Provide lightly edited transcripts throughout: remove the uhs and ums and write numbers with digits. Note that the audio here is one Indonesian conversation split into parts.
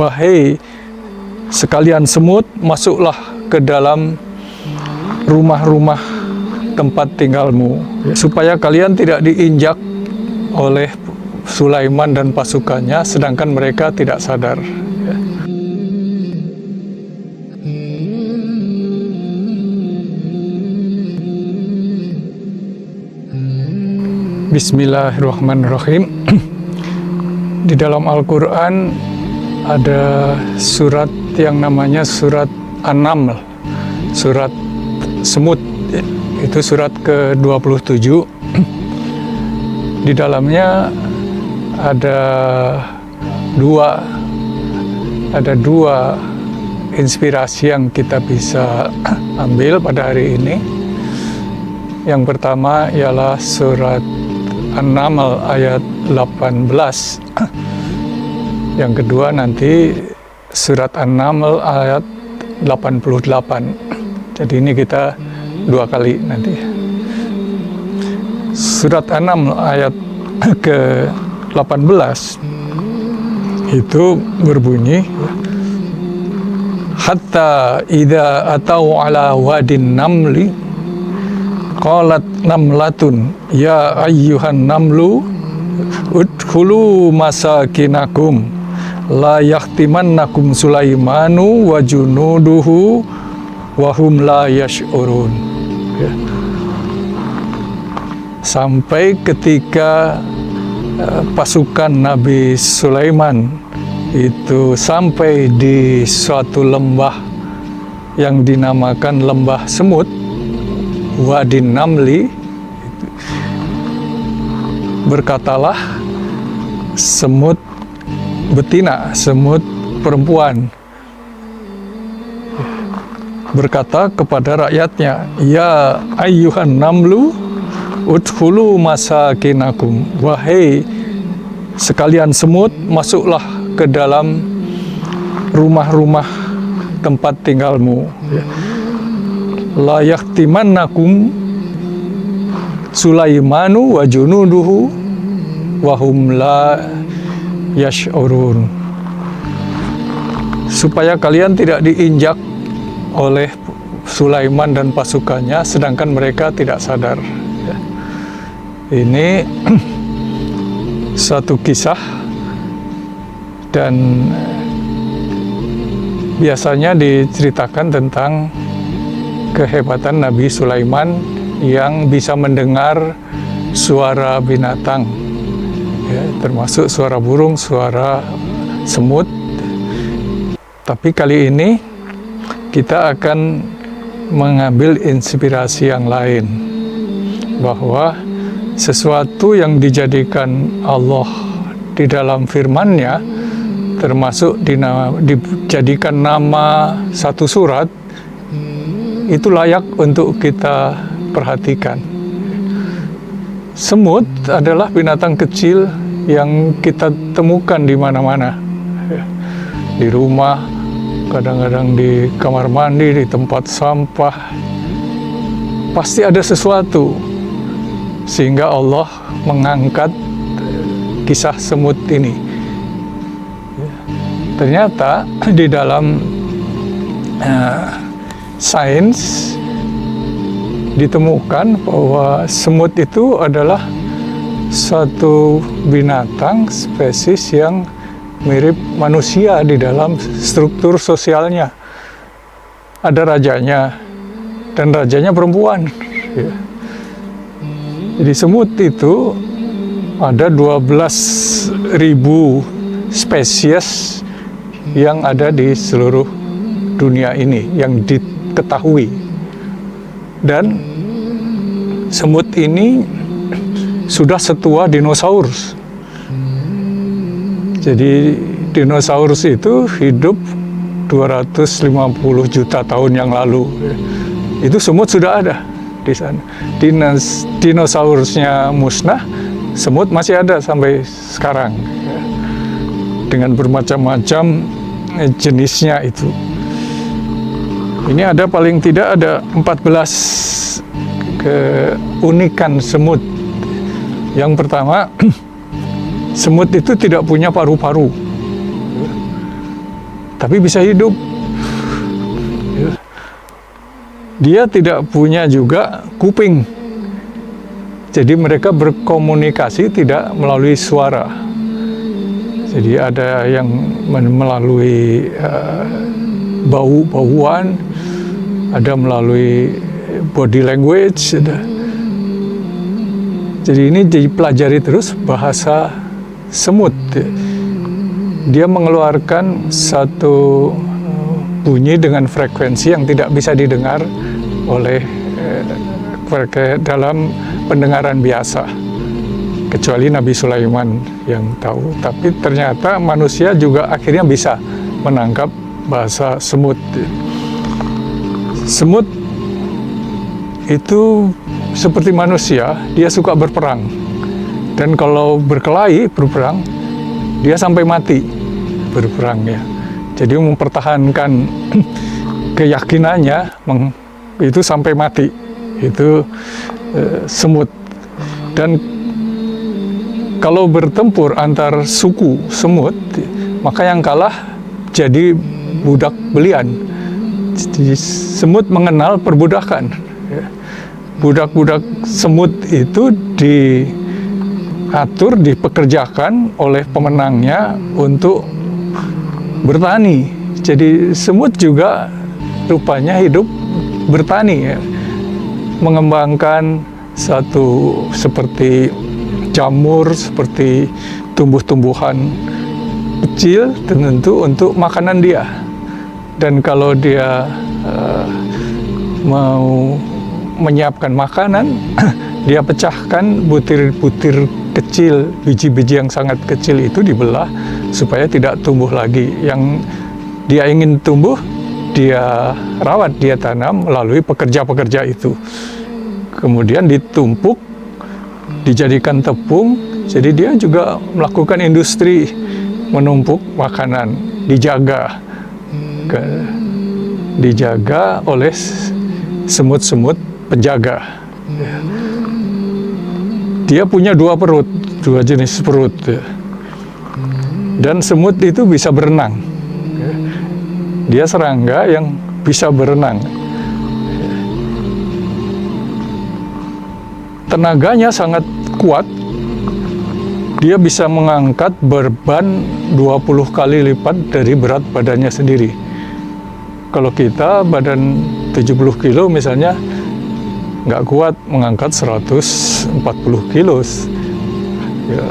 Wahai sekalian semut, masuklah ke dalam rumah-rumah tempat tinggalmu, supaya kalian tidak diinjak oleh Sulaiman dan pasukannya, sedangkan mereka tidak sadar. Bismillahirrahmanirrahim. Di dalam Al-Quran ada surat yang namanya surat An-Naml, surat semut. Itu surat ke-27. Di dalamnya ada dua inspirasi yang kita bisa ambil pada hari ini. Yang pertama ialah surat An-Naml ayat 18. Yang kedua nanti surat An-Naml ayat 88. Jadi ini kita dua kali nanti. Surat An-Naml ayat ke-18 itu berbunyi, hatta idza atau ala wadin namli qalat namlatun ya ayyuhan namlu udkhulu masakinakum la yahtimannakum Sulaimanu wa junuduhu wa hum la yash'urun. Sampai ketika pasukan Nabi Sulaiman itu sampai di suatu lembah yang dinamakan lembah semut, Wadin Namli, berkatalah semut betina, semut perempuan, berkata kepada rakyatnya, ya ayyuhan namlu udkhulu masakinakum, wahai sekalian semut, masuklah ke dalam rumah-rumah tempat tinggalmu. La yahtimannakum Sulaimanu wa junuduhu wa hum la yash'urun. Supaya kalian tidak diinjak oleh Sulaiman dan pasukannya, sedangkan mereka tidak sadar. Ini suatu kisah, dan biasanya diceritakan tentang kehebatan Nabi Sulaiman yang bisa mendengar suara binatang, ya, termasuk suara burung, suara semut. Tapi kali ini kita akan mengambil inspirasi yang lain, bahwa sesuatu yang dijadikan Allah di dalam firman-Nya, termasuk dijadikan nama satu surat, itu layak untuk kita perhatikan. Semut adalah binatang kecil yang kita temukan di mana-mana, di rumah, kadang-kadang di kamar mandi, di tempat sampah. Pasti ada sesuatu, sehingga Allah mengangkat kisah semut ini. Ternyata di dalam sains ditemukan bahwa semut itu adalah satu binatang spesies yang mirip manusia di dalam struktur sosialnya. Ada rajanya, dan rajanya perempuan. Jadi semut itu ada 12.000 spesies yang ada di seluruh dunia ini yang diketahui. Dan semut ini sudah setua dinosaurus. Jadi dinosaurus itu hidup 250 juta tahun yang lalu. Itu semut sudah ada di sana. Dinosaurusnya musnah, semut masih ada sampai sekarang, dengan bermacam-macam jenisnya itu. Ini ada paling tidak ada 14 keunikan semut. Yang pertama, semut itu tidak punya paru-paru. tapi bisa hidup. Ya. Dia tidak punya juga kuping, jadi mereka berkomunikasi tidak melalui suara. Jadi ada yang melalui bau-bauan, ada melalui body language. Jadi ini dipelajari terus bahasa semut. Dia mengeluarkan satu bunyi dengan frekuensi yang tidak bisa didengar oleh dalam pendengaran biasa, kecuali Nabi Sulaiman yang tahu. Tapi ternyata manusia juga akhirnya bisa menangkap bahasa semut. Semut itu seperti manusia, dia suka berperang. Dan kalau berkelahi, berperang, dia sampai mati berperang ya. Jadi mempertahankan keyakinannya itu sampai mati. Itu semut. Dan kalau bertempur antar suku semut, maka yang kalah jadi budak belian. Jadi semut mengenal perbudakan. Budak-budak semut itu diatur, dipekerjakan oleh pemenangnya untuk bertani. Jadi semut juga rupanya hidup bertani ya. Mengembangkan satu seperti jamur, seperti tumbuh-tumbuhan kecil tentu untuk makanan dia. Dan kalau dia mau menyiapkan makanan, dia pecahkan butir-butir kecil, biji-biji yang sangat kecil itu dibelah supaya tidak tumbuh lagi. Yang dia ingin tumbuh, dia rawat, dia tanam melalui pekerja-pekerja itu. Kemudian ditumpuk, dijadikan tepung, jadi dia juga melakukan industri menumpuk makanan, dijaga oleh semut-semut penjaga. Dia punya dua jenis perut. Dan semut itu bisa berenang. Dia serangga yang bisa berenang. Tenaganya sangat kuat. Dia bisa mengangkat beban 20 kali lipat dari berat badannya sendiri. Kalau kita badan 70 kilo misalnya, nggak kuat mengangkat 140 kilo. Ya.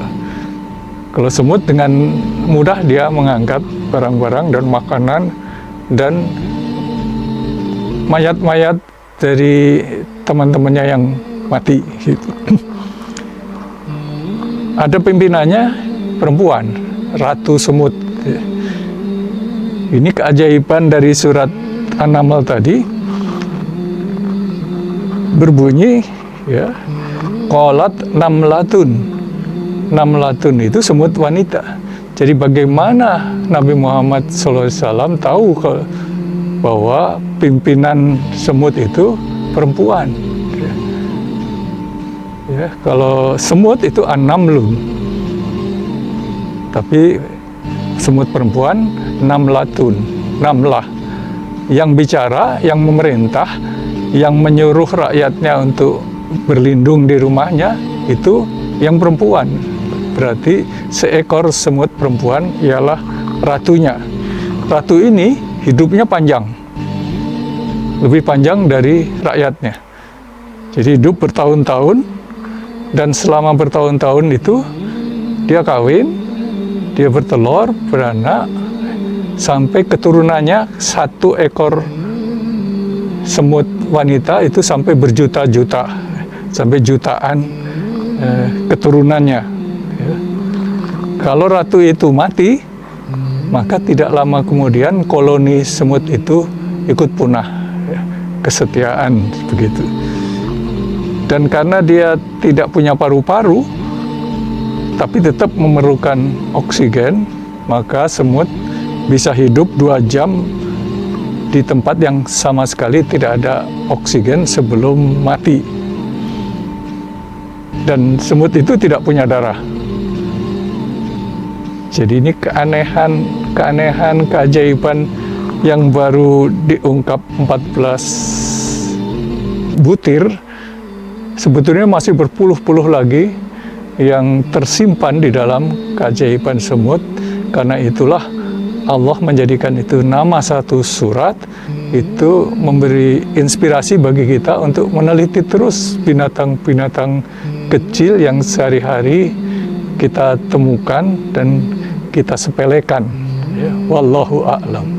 Kalau semut dengan mudah dia mengangkat barang-barang dan makanan dan mayat-mayat dari teman-temannya yang mati. Gitu. Ada pimpinannya perempuan, Ratu Semut. Ini keajaiban dari surat An-Naml tadi. Berbunyi ya, qalat namlatun. Namlatun itu semut wanita. Jadi bagaimana Nabi Muhammad SAW tahu bahwa pimpinan semut itu perempuan? Ya, kalau semut itu an-namlun. Tapi semut perempuan namlatun, namlah. Yang bicara, yang memerintah, yang menyuruh rakyatnya untuk berlindung di rumahnya, itu yang perempuan. Berarti seekor semut perempuan ialah ratunya. Ratu ini hidupnya panjang, lebih panjang dari rakyatnya. Jadi hidup bertahun-tahun, dan selama bertahun-tahun itu dia kawin, dia bertelur, beranak, sampai keturunannya satu ekor semut wanita itu sampai berjuta-juta, sampai jutaan keturunannya. Ya. Kalau ratu itu mati, maka tidak lama kemudian koloni semut itu ikut punah. Ya. Kesetiaan begitu. Dan karena dia tidak punya paru-paru, tapi tetap memerlukan oksigen, maka semut bisa hidup 2 jam di tempat yang sama sekali tidak ada oksigen sebelum mati. Dan semut itu tidak punya darah. Jadi ini keanehan keanehan, keajaiban yang baru diungkap 14 butir, sebetulnya masih berpuluh-puluh lagi yang tersimpan di dalam keajaiban semut. Karena itulah Allah menjadikan itu nama satu surat, itu memberi inspirasi bagi kita untuk meneliti terus binatang-binatang kecil yang sehari-hari kita temukan dan kita sepelekan. Wallahu a'lam.